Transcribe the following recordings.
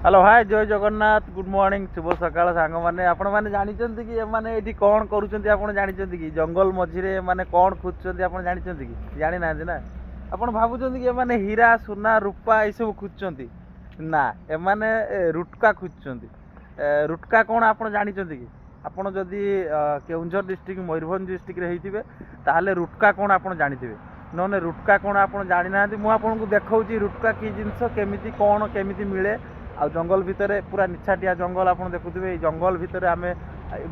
Hello hi जय Jagannath good morning शुभ सकाळ सांग माने आपण माने जानिचंती कि माने एठी कोन करूचंती आपण जानिचंती कि जंगल मझिरे माने कोन खोजचंती आपण जानिचंती कि जानि नांदी ना आपण भाबुचंती कि माने हीरा सोना रूपा ए सब खोजचंती ना ए माने रुटका खोजचंती रुटका कोन आपण जानिचंती कि आपण जदी केउंझर डिस्ट्रिक्ट मयूरभंज डिस्ट्रिक्ट रे हेतिबे ताहाले रुटका कोन आपण जानिथिबे नने रुटका कोन आपण जानि नांदी मु आपनको देखाउची रुटका की जिंस केमिति कोन केमिति मिले आ जंगल भितर पूरा निछाटिया जंगल आप देखुए जंगल भितर आम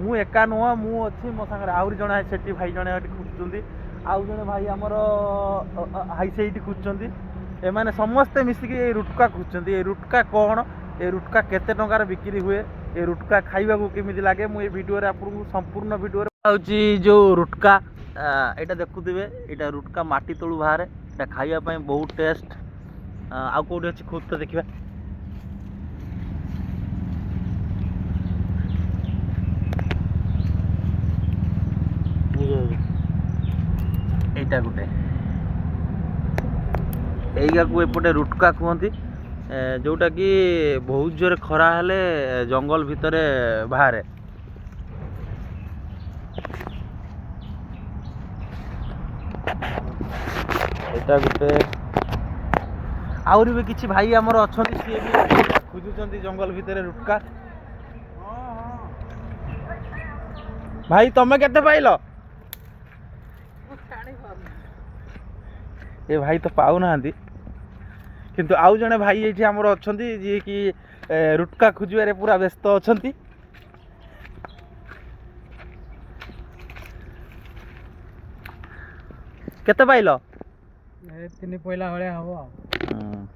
मु एका नुह मु अच्छी मो सागर आहरी जड़े से भाई जड़े खोजुंट आउ जड़े भाई आमर हाई से खोजुंट एमाने समस्ते मिसिकी रुटका खोजुंट ये रुटका कौन ये रुटका केते टंकार बिक्री हुए ये रुटका खाइबा को केमिति लागे मु वीडियो रे आपको संपूर्ण वीडियो रे जो रुटका एटा देखुथिबे एटा रुटका माटी तळु बाहर एटा खाइबा पई बहुत टेस्ट आ कोठी अछि खोज तो देखिबा एटा गोटे एइगा को एपटे रुटका कहती जोटा कि बहुत जोर खरा हेले जंगल भितर बाहर एटा गोटे आउरी भी किछि भाई हमर अछंती सी भी खोजुचंती जंगल भितर रुटका भाई तमे केते पाइलो ए भाई तो पाऊ ना किंतु आउ जने भाई ये आमर अच्छा जी कि रुटका खोजवे पूरा व्यस्त अच्छा केते पाइल 3 पहला हम।